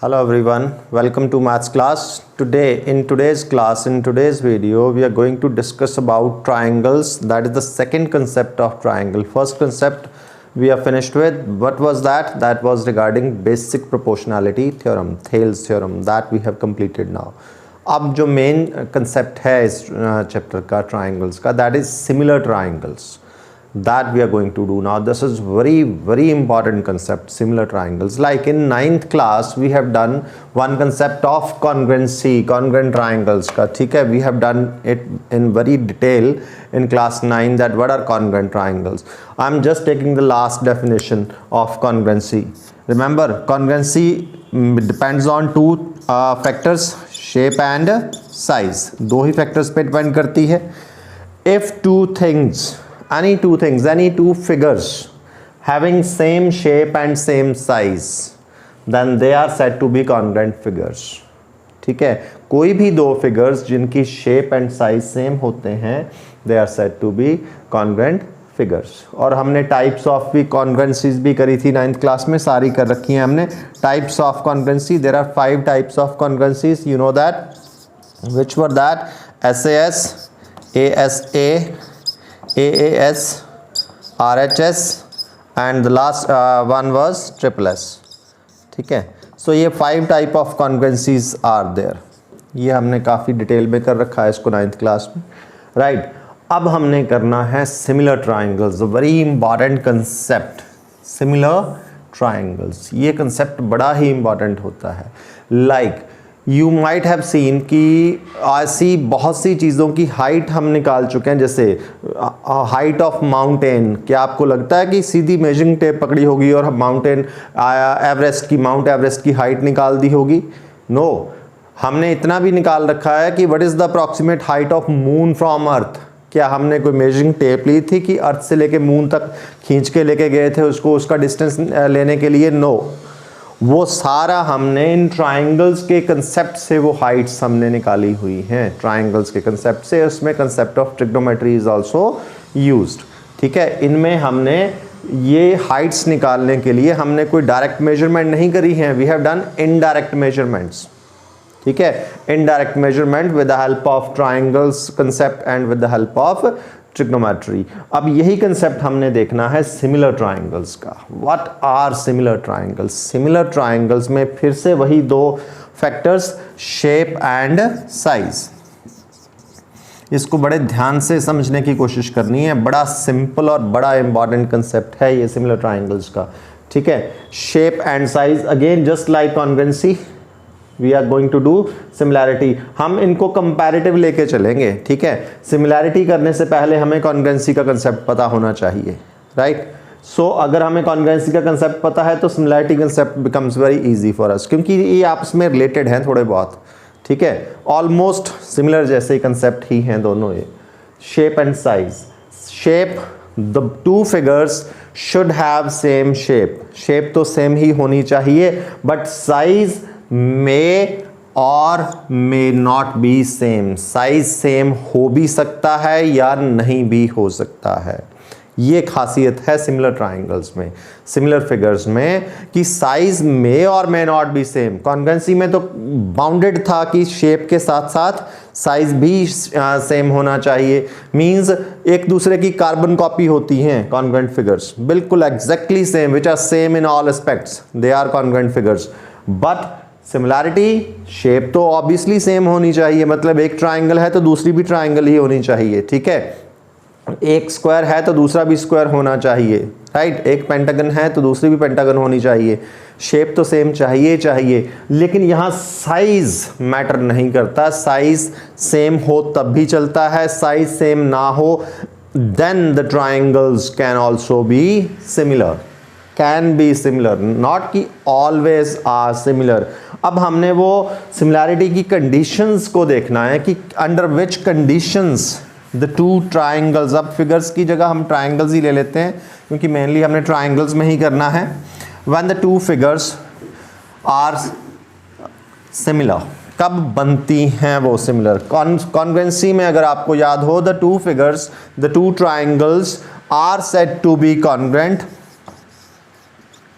Hello everyone, welcome to maths class. In today's video, we are going to discuss about triangles. That is the second concept of triangle. First concept we are finished with. What was that? That was regarding basic proportionality theorem, Thales theorem, that we have completed now. अब जो main concept है इस chapter का triangles का, that is similar triangles. That we are going to do now. This is very important concept, similar triangles. Like in 9th class we have done one concept of congruency, congruent triangles का, ठीक है. We have done it in very detail in class 9 that what are congruent triangles. I am just taking the last definition of congruency. Remember, congruency depends on two factors, shape and size. दो ही factors पे depend करती है. If any two figures having same shape and same size, then they are said to be congruent figures. ठीक है, कोई भी दो figures जिनकी शेप एंड साइज सेम होते हैं, they are said to be congruent figures. और हमने टाइप्स ऑफ भी कॉन्ग्रुएंसीज भी करी थी 9th क्लास में, सारी कर रखी हैं हमने. Types of congruency, there are 5 types of congruencies, you know that. Which were that? SAS, ASA, AAS, RHS and the last one was SSS. ठीक है. सो ये 5 टाइप ऑफ कॉन्ग्रुएंसीज आर देयर. ये हमने काफ़ी डिटेल में कर रखा है इसको 9th क्लास में, राइट. अब हमने करना है similar triangles, very important concept, similar triangles. ये कंसेप्ट बड़ा ही इंपॉर्टेंट होता है. Like you might have seen कि ऐसी बहुत सी चीज़ों की हाइट हम निकाल चुके हैं. जैसे हाइट ऑफ माउंटेन, क्या आपको लगता है कि सीधी मेजरिंग टेप पकड़ी होगी और माउंट एवरेस्ट की हाइट निकाल दी होगी? नो. हमने इतना भी निकाल रखा है कि what is the approximate height of moon from earth. क्या हमने कोई मेजरिंग टेप ली थी कि अर्थ से लेके मून तक खींच के लेके गए थे उसको, उसका डिस्टेंस लेने के लिए? नो. वो सारा हमने इन ट्राइंगल्स के कंसेप्ट से वो हाइट्स हमने निकाली हुई हैं, ट्राइंगल्स के कंसेप्ट से. उसमें concept of trigonometry is also used. ठीक है. इनमें हमने ये हाइट्स निकालने के लिए हमने कोई डायरेक्ट मेजरमेंट नहीं करी है. We have done indirect measurements. ठीक है. Indirect measurement with the help of triangles concept and with the help of trigonometry. अब यही कंसेप्ट हमने देखना है सिमिलर ट्राइंगल्स का. What are similar triangles? Similar triangles में फिर से वही दो फैक्टर्स, शेप एंड साइज. इसको बड़े ध्यान से समझने की कोशिश करनी है. बड़ा सिंपल और बड़ा इंपॉर्टेंट कंसेप्ट है ये सिमिलर ट्राइंगल्स का. ठीक है. Shape and size, again just like congruency we are going to do similarity. हम इनको कंपैरेटिव लेके चलेंगे. ठीक है. सिमिलैरिटी करने से पहले हमें कॉन्ग्रुएंसी का कंसेप्ट पता होना चाहिए, राइट. सो अगर हमें कॉन्ग्रुएंसी का कंसेप्ट पता है तो similarity concept becomes very easy for us, क्योंकि ये आपस में रिलेटेड हैं थोड़े बहुत. ठीक है. ऑलमोस्ट सिमिलर जैसे ही कंसेप्ट ही हैं दोनों ये. Shape and size. Shape, the two figures should have same shape. Shape तो सेम ही होनी चाहिए, बट साइज may और may not be same. Size same हो भी सकता है या नहीं भी हो सकता है. ये खासियत है सिमिलर ट्राइंगल्स में, सिमिलर फिगर्स में, कि साइज में और may not be same. Congruency में तो बाउंडेड था कि शेप के साथ साथ साइज भी सेम होना चाहिए. मींस एक दूसरे की कार्बन कॉपी होती हैं कॉन्ग्रुएंट फिगर्स, बिल्कुल exactly same, which are same in all aspects, they are congruent figures. But similarity, shape तो ऑब्वियसली सेम होनी चाहिए, मतलब एक ट्राइंगल है तो दूसरी भी ट्राइंगल ही होनी चाहिए. ठीक है. एक स्क्वायर है तो दूसरा भी स्क्वायर होना चाहिए, राइट. एक पेंटागन है तो दूसरी भी पेंटागन होनी चाहिए. शेप तो सेम चाहिए. लेकिन यहाँ साइज मैटर नहीं करता. साइज सेम हो तब भी चलता है, साइज सेम ना हो then the triangles can also be similar. Can be similar, not कि ऑलवेज आर सिमिलर. अब हमने वो सिमिलैरिटी की कंडीशंस को देखना है कि under which conditions the two triangles. अब फिगर्स की जगह हम ट्राइंगल्स ही ले लेते हैं, क्योंकि मेनली हमने ट्राइंगल्स में ही करना है. When the two figures are similar, कब बनती हैं वो सिमिलर? कॉन्ग्रुएंसी में अगर आपको याद हो, the two figures, the two triangles are said to be congruent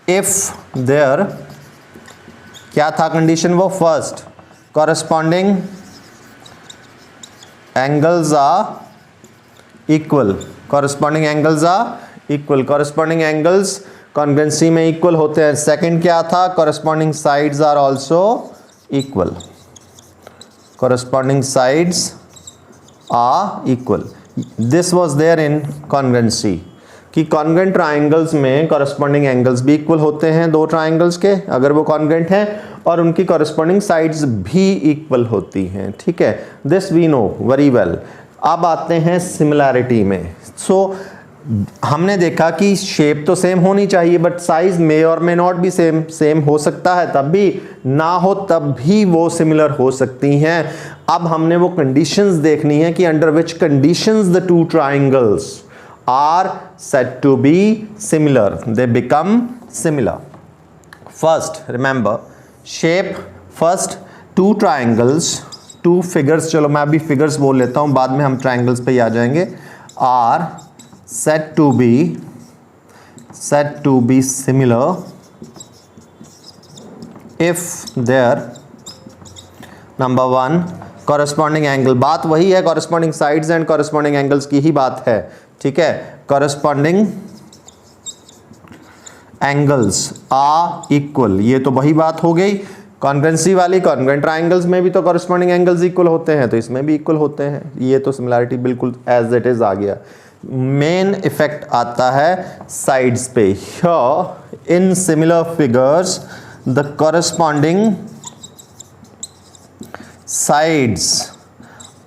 if there क्या था कंडीशन वो? First, corresponding angles are equal, corresponding angles are equal, corresponding angles congruency में इक्वल होते हैं। सेकंड क्या था? Corresponding sides are also equal, corresponding sides are equal. This was there in congruency कि congruent triangles में corresponding angles भी equal होते हैं दो ट्राइंगल्स के, अगर वो कॉन्ग्रुएंट हैं, और उनकी कॉरस्पॉन्डिंग साइड्स भी इक्वल होती हैं। ठीक है, this we know very well. अब आते हैं सिमिलैरिटी में। सो हमने देखा कि शेप तो सेम होनी चाहिए, बट साइज मे और मे नॉट भी सेम हो सकता है, तब भी ना हो तब भी वो सिमिलर हो सकती हैं। अब हमने वो कंडीशंस देखनी है कि under which conditions the two triangles are said to be similar, they become similar. First, remember shape, first two triangles, two figures, चलो मैं अभी figures बोल लेता हूँ, बाद में हम triangles पे ही आ जाएंगे, are said to be similar if their number one corresponding angle, बात वही है, corresponding sides and corresponding angles की ही बात है। ठीक है, कॉरस्पॉन्डिंग एंगल्स आर इक्वल, ये तो वही बात हो गई कॉन्ग्रुएंसी वाली। कॉन्ग्रुएंट ट्राइंगल्स में भी तो कॉरस्पॉन्डिंग एंगल्स इक्वल होते हैं, तो इसमें भी इक्वल होते हैं। ये तो सिमिलैरिटी बिल्कुल एज इट इज आ गया। मेन इफेक्ट आता है साइड्स पे। Here in similar figures the corresponding sides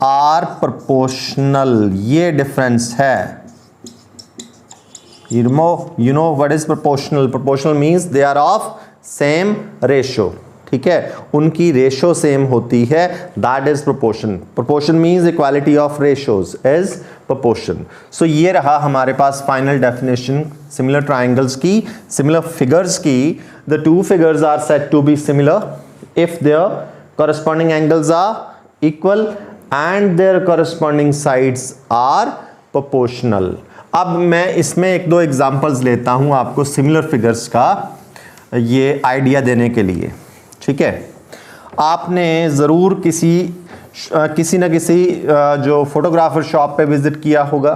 are proportional, ये डिफरेंस है। You know what is proportional? Proportional means they are of same ratio. ठीक है, उनकी रेशो सेम होती है, that is proportion. Proportion means equality of ratios is proportion. So ये रहा हमारे पास फाइनल डेफिनेशन सिमिलर ट्राइंगल्स की, सिमिलर फिगर्स की। The two figures are said to be similar if their corresponding angles are equal and their corresponding sides are proportional. अब मैं इसमें एक दो एग्जांपल्स लेता हूं आपको सिमिलर फिगर्स का ये आइडिया देने के लिए। ठीक है, आपने ज़रूर किसी न किसी जो फोटोग्राफर शॉप पे विज़िट किया होगा।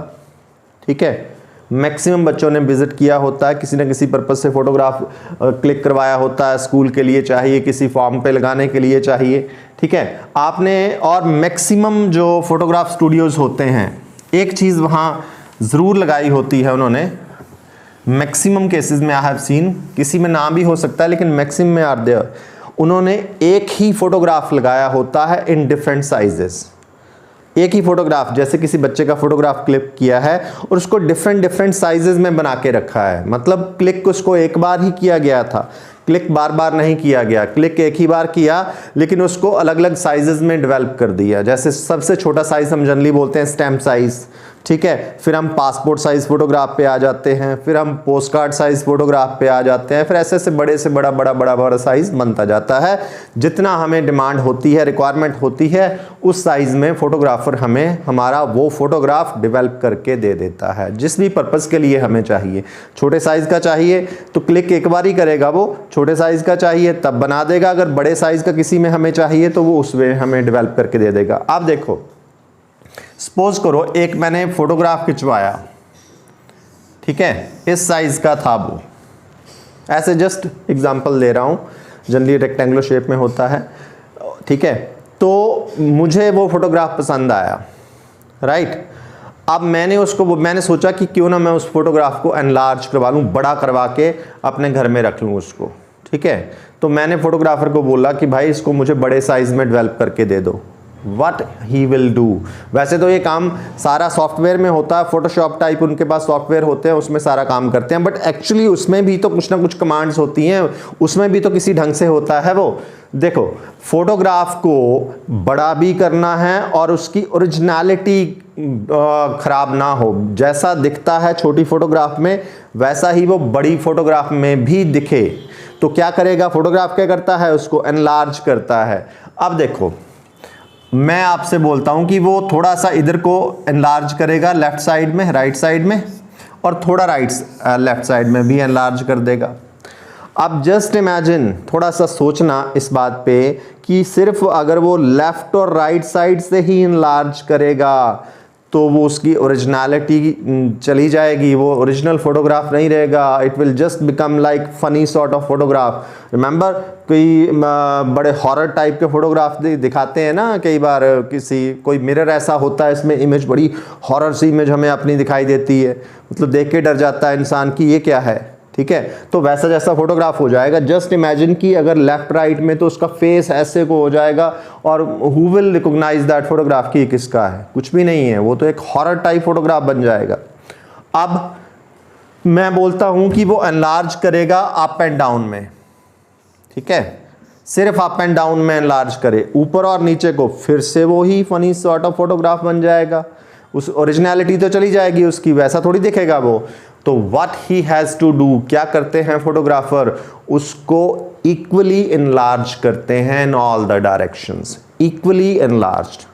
ठीक है, मैक्सिमम बच्चों ने विज़िट किया होता है, किसी न किसी पर्पज़ से फ़ोटोग्राफ क्लिक करवाया होता है, स्कूल के लिए चाहिए, किसी फॉर्म पे लगाने के लिए चाहिए। ठीक है, आपने, और मैक्सिमम जो फोटोग्राफ स्टूडियोज़ होते हैं, एक चीज़ वहाँ ज़रूर लगाई होती है उन्होंने, मैक्सिमम केसेस में आई हैव सीन, किसी में ना भी हो सकता है लेकिन मैक्सिमम में आर देयर, उन्होंने एक ही फोटोग्राफ लगाया होता है इन डिफरेंट साइजेस। एक ही फोटोग्राफ, जैसे किसी बच्चे का फोटोग्राफ क्लिक किया है और उसको डिफरेंट साइजेस में बना के रखा है, मतलब क्लिक उसको एक बार ही किया गया था, क्लिक बार बार नहीं किया गया, क्लिक एक ही बार किया लेकिन उसको अलग अलग साइजेस में डेवलप कर दिया। जैसे सबसे छोटा साइज हम जनरली बोलते हैं स्टैम्प साइज। ठीक है, फिर हम पासपोर्ट साइज फोटोग्राफ पे आ जाते हैं, फिर हम पोस्ट कार्ड साइज फोटोग्राफ पे आ जाते हैं, फिर ऐसे बड़े से बड़ा साइज बनता जाता है। जितना हमें डिमांड होती है, रिक्वायरमेंट होती है, उस साइज में फोटोग्राफर हमें हमारा वो फोटोग्राफ डेवलप करके दे देता है, जिस भी पर्पज़ के लिए हमें चाहिए। छोटे साइज का चाहिए तो क्लिक एक बार ही करेगा, वो छोटे साइज का चाहिए तब बना देगा, अगर बड़े साइज का किसी में हमें चाहिए तो वो उसमें हमें डेवलप करके दे देगा। आप देखो, सपोज करो एक मैंने फोटोग्राफ खिंचवाया, ठीक है, इस साइज का था वो, ऐसे जस्ट एग्जांपल दे रहा हूं, जनरली रेक्टेंगुलर शेप में होता है। ठीक है, तो मुझे वो फोटोग्राफ पसंद आया, राइट। अब मैंने सोचा कि क्यों ना मैं उस फोटोग्राफ को एनलार्ज करवा लूँ, बड़ा करवा के अपने घर में रख लूँ उसको। ठीक है, तो मैंने फोटोग्राफर को बोला कि भाई इसको मुझे बड़े साइज में डेवलप करके दे दो। What he will do, वैसे तो ये काम सारा सॉफ्टवेयर में होता है, फोटोशॉप टाइप उनके पास सॉफ्टवेयर होते हैं, उसमें सारा काम करते हैं, बट एक्चुअली उसमें भी तो कुछ ना कुछ कमांड्स होती हैं, उसमें भी तो किसी ढंग से होता है वो। देखो, फोटोग्राफ को बड़ा भी करना है और उसकी ओरिजिनलिटी खराब ना हो, जैसा दिखता है छोटी फोटोग्राफ में वैसा ही वो बड़ी फोटोग्राफ में भी दिखे, तो क्या करेगा फोटोग्राफ, क्या करता है, उसको एनलार्ज करता है। अब देखो, मैं आपसे बोलता हूं कि वो थोड़ा सा इधर को एनलार्ज करेगा लेफ्ट साइड में, राइट साइड में, और थोड़ा लेफ्ट साइड में भी एनलार्ज कर देगा। अब जस्ट इमेजिन, थोड़ा सा सोचना इस बात पे कि सिर्फ अगर वो लेफ्ट और राइट साइड से ही इनलार्ज करेगा तो वो उसकी ओरिजिनलिटी चली जाएगी, वो ओरिजिनल फोटोग्राफ नहीं रहेगा। It will just become like funny sort of photograph. Remember कोई बड़े हॉरर टाइप के फोटोग्राफ दिखाते हैं ना, कई बार कोई मिरर ऐसा होता है, इसमें इमेज बड़ी हॉरर सी इमेज हमें अपनी दिखाई देती है, मतलब देख के डर जाता है इंसान कि ये क्या है, ठीक है। तो वैसा जैसा फोटोग्राफ हो जाएगा। जस्ट इमेजिन कि अगर लेफ्ट राइट में तो उसका फेस ऐसे को हो जाएगा और who will recognize that photograph कि किसका है, कुछ भी नहीं है, वो तो एक हॉरर टाइप फोटोग्राफ बन जाएगा। अब मैं बोलता हूं कि वो एनलार्ज करेगा अप एंड डाउन में, ठीक है, सिर्फ अप एंड डाउन में एनलार्ज करे, ऊपर और नीचे को फिर से वो ही फनी सॉर्ट ऑफ फोटोग्राफ बन जाएगा। उस ओरिजिनलिटी तो चली जाएगी उसकी, वैसा थोड़ी दिखेगा वो। तो what he has to do, क्या करते हैं फोटोग्राफर, उसको इक्वली एनलार्ज करते हैं in all the directions, equally enlarged,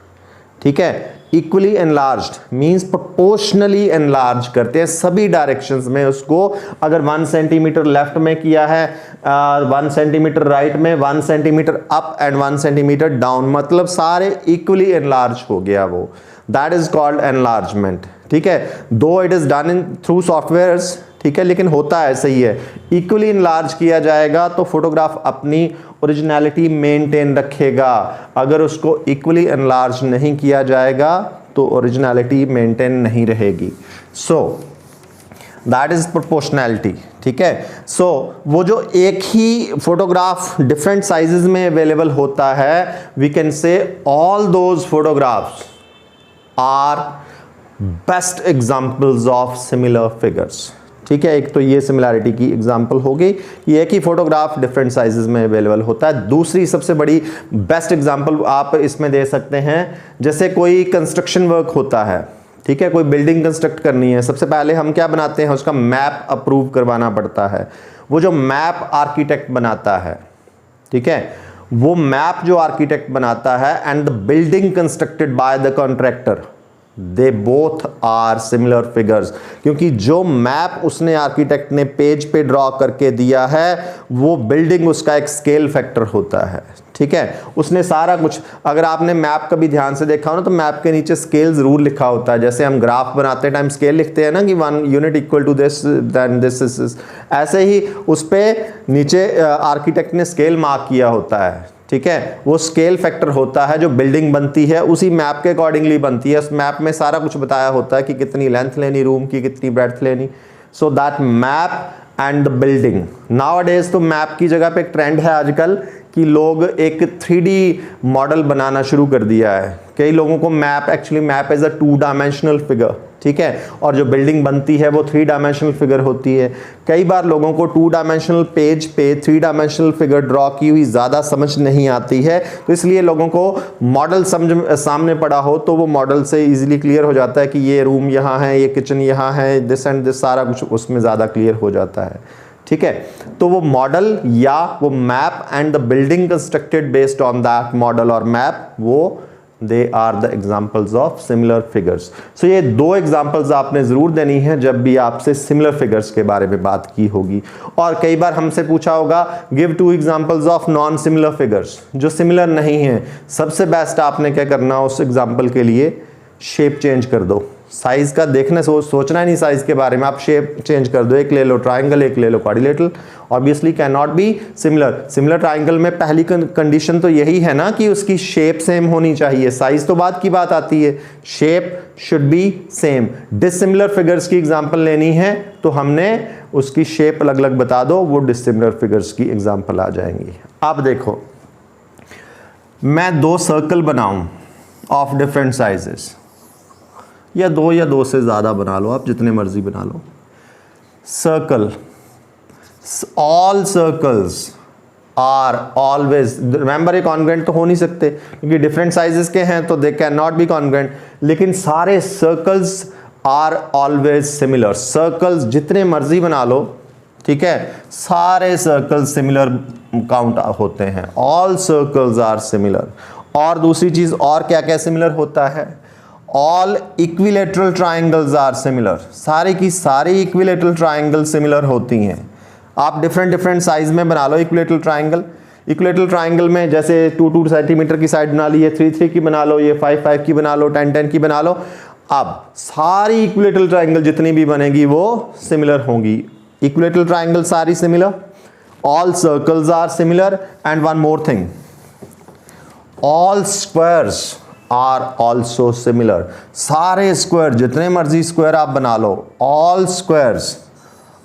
ठीक है। Equally enlarged means proportionally enlarge करते हैं सभी डायरेक्शंस में उसको। अगर 1 सेंटीमीटर लेफ्ट में किया है, 1 सेंटीमीटर राइट में, 1 centimetre up and 1 centimetre down, मतलब सारे इक्वली एनलार्ज हो गया वो। दैट इज कॉल्ड एनलार्जमेंट, ठीक है। दो it is done in through softwares, ठीक है, लेकिन होता है सही है। इक्वली इनलार्ज किया जाएगा तो फोटोग्राफ अपनी ओरिजिनलिटी मेंटेन रखेगा। अगर उसको इक्वली इनलार्ज नहीं किया जाएगा तो ओरिजिनलिटी मेंटेन नहीं रहेगी। सो दैट इज प्रोपोर्शनैलिटी, ठीक है। सो वो जो एक ही फोटोग्राफ डिफरेंट साइजेस में अवेलेबल होता है, we can say all those photographs are best examples of similar figures, ठीक है। एक तो ये सिमिलैरिटी की एग्जांपल हो गई, ये एक ही फोटोग्राफ डिफरेंट साइजेस में अवेलेबल होता है। दूसरी सबसे बड़ी बेस्ट एग्जांपल आप इसमें दे सकते हैं, जैसे कोई कंस्ट्रक्शन वर्क होता है, ठीक है, कोई बिल्डिंग कंस्ट्रक्ट करनी है, सबसे पहले हम क्या बनाते हैं, उसका मैप अप्रूव करवाना पड़ता है। वो जो मैप आर्किटेक्ट बनाता है, ठीक है, वो मैप जो आर्किटेक्ट बनाता है and the building constructed by the contractor, they both are similar figures, क्योंकि जो मैप उसने आर्किटेक्ट ने पेज पे ड्रॉ करके दिया है वो बिल्डिंग उसका एक स्केल फैक्टर होता है, ठीक है। उसने सारा कुछ, अगर आपने मैप कभी ध्यान से देखा हो ना तो मैप के नीचे स्केल जरूर लिखा होता है। जैसे हम ग्राफ बनाते टाइम स्केल लिखते हैं ना कि 1 unit equal to this then this is, ऐसे ही उस पे नीचे आर्किटेक्ट ने स्केल मार्क किया होता है, ठीक है। वो स्केल फैक्टर होता है, जो बिल्डिंग बनती है उसी मैप के अकॉर्डिंगली बनती है। उस मैप में सारा कुछ बताया होता है कि कितनी लेंथ लेनी रूम की, कितनी ब्रेड्थ लेनी। So that map and the building, nowadays तो मैप की जगह पे एक ट्रेंड है आजकल कि लोग एक 3D मॉडल बनाना शुरू कर दिया है। कई लोगों को map, actually map is a 2 dimensional figure, ठीक है, और जो बिल्डिंग बनती है वो 3 डायमेंशनल फिगर होती है। कई बार लोगों को 2 डायमेंशनल पेज पे 3 डायमेंशनल फिगर ड्रॉ की हुई ज़्यादा समझ नहीं आती है, तो इसलिए लोगों को मॉडल समझ सामने पड़ा हो तो वो मॉडल से इजीली क्लियर हो जाता है कि ये रूम यहाँ है, ये किचन यहाँ है, दिस एंड दिस, सारा कुछ उसमें ज़्यादा क्लियर हो जाता है, ठीक है। तो वो मॉडल या वो map and the building constructed based on that model और मैप, वो they are the examples of similar figures. So ये 2 एग्जाम्पल्स आपने जरूर देनी है जब भी आपसे सिमिलर फिगर्स के बारे में बात की होगी। और कई बार हमसे पूछा होगा give 2 examples of non similar figures, जो सिमिलर नहीं है। सबसे बेस्ट आपने क्या करना, उस एग्जाम्पल के लिए शेप चेंज कर दो। साइज का देखने सोचना ही नहीं साइज के बारे में, आप शेप चेंज कर दो। एक ले लो ट्राइंगल, एक ले लो quadrilateral, obviously can not be similar. Similar triangle में पहली कंडीशन तो यही है ना कि उसकी शेप सेम होनी चाहिए, साइज तो बाद की बात आती है, shape should be same. Dissimilar figures की एग्जांपल लेनी है तो हमने उसकी शेप अलग अलग बता दो, वो डिसिमिलर फिगर्स की एग्जांपल आ जाएंगी। अब देखो, मैं 2 सर्कल बनाऊं ऑफ डिफरेंट साइजेस, या 2 से ज़्यादा बना लो, आप जितने मर्जी बना लो। Circle, all circles are always, remember ये कॉन्ग्रुएंट तो हो नहीं सकते क्योंकि डिफरेंट साइजेस के हैं तो they can not be congruent, लेकिन सारे circles are always similar. Circles जितने मर्जी बना लो, ठीक है, सारे सर्कल्स सिमिलर काउंट होते हैं, ऑल सर्कल्स आर सिमिलर। और दूसरी चीज और क्या क्या सिमिलर होता है, all equilateral triangles are similar, सारी की सारी इक्विलेटरल ट्राइंगल सिमिलर होती हैं। आप डिफरेंट डिफरेंट साइज में बना लो इक्विलेटरल ट्राइंगल। इक्विलेटरल ट्राइंगल में जैसे 2 सेंटीमीटर की साइड बना ली, ये 3 की बना लो, ये 5 की बना लो, 10 की बना लो। अब सारी इक्विलेटरल ट्राइंगल जितनी भी बनेगी वो सिमिलर होंगी। इक्विलेटरल ट्राइंगल सारी similar, all circles are similar, and one more thing, all squares are also similar. सारे स्क्वायर, जितने मर्जी स्क्वायर आप बना लो, all squares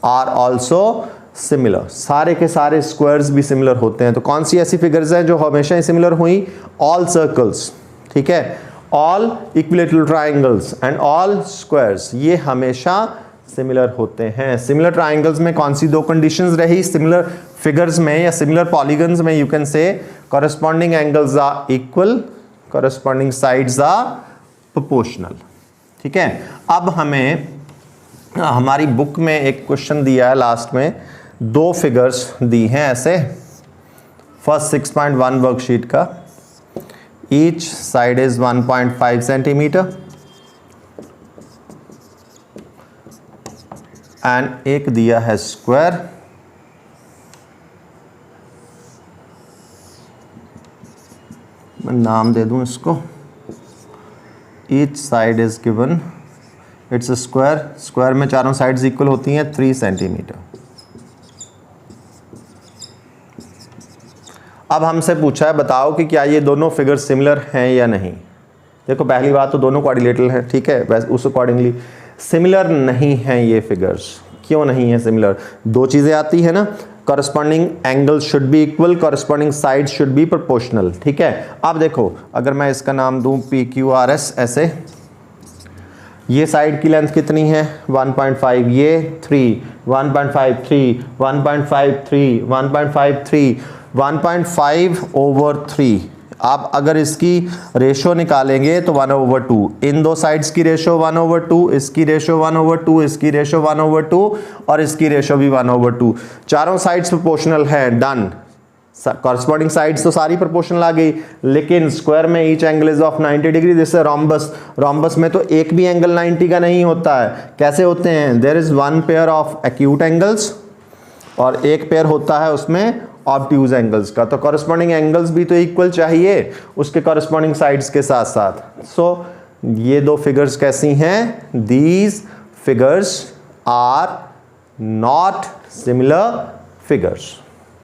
are also similar. सारे के सारे स्क्वायर्स भी सिमिलर होते हैं। तो कौन सी ऐसी फिगर्स हैं जो हमेशा ही सिमिलर हुई? ऑल सर्कल्स, ठीक है, all equilateral triangles and all squares, ये हमेशा सिमिलर होते हैं। सिमिलर ट्राइंगल्स में कौन सी दो कंडीशंस रही? सिमिलर फिगर्स में या सिमिलर पॉलीगन्स में you can say corresponding angles are equal, corresponding sides are proportional, ठीक है। अब हमें हमारी बुक में एक क्वेश्चन दिया है लास्ट में, दो फिगर्स दी हैं ऐसे, फर्स्ट 6.1 वर्कशीट का, each side is 1.5 centimetre and एक दिया है स्क्वायर, मैं नाम दे दूं इसको, each side is given, it's a square, square में चारों साइड्स इक्वल होती हैं 3 सेंटीमीटर। अब हमसे पूछा है बताओ कि क्या ये दोनों फिगर सिमिलर हैं या नहीं। देखो पहली बात तो दोनों क्वाड्रिलेटरल हैं, ठीक है, वैसे उस अकॉर्डिंगली सिमिलर नहीं हैं ये फिगर्स। क्यों नहीं है सिमिलर? दो चीज़ें आती है ना, corresponding angle should be equal, corresponding side should be proportional, ठीक है। अब देखो अगर मैं इसका नाम दूं PQRS ऐसे, ये साइड की लेंथ कितनी है? 1.5, ये 3, 1.53, 1.53, 1.53, 1.5/3। आप अगर इसकी रेशो निकालेंगे तो 1/2, इन दो साइड्स की रेशो 1/2, इसकी रेशो 1/2, इसकी रेशो 1/2 और इसकी रेशो भी 1/2। चारों साइड्स प्रोपोर्शनल है, डन। कॉरेस्पॉन्डिंग साइड्स तो सारी प्रोपोर्शनल आ गई, लेकिन स्क्वायर में each angle is of 90 degree, जैसे रोम्बस, रोम्बस में तो एक भी एंगल 90 का नहीं होता है। कैसे होते हैं? There is one pair of acute angles और एक पेयर होता है उसमें ऑब्ट्यूज एंगल्स का। तो कॉरेस्पॉन्डिंग एंगल्स भी तो इक्वल चाहिए उसके कॉरेस्पॉन्डिंग साइड्स के साथ साथ। सो ये दो फिगर्स कैसी हैं? These figures are not similar figures.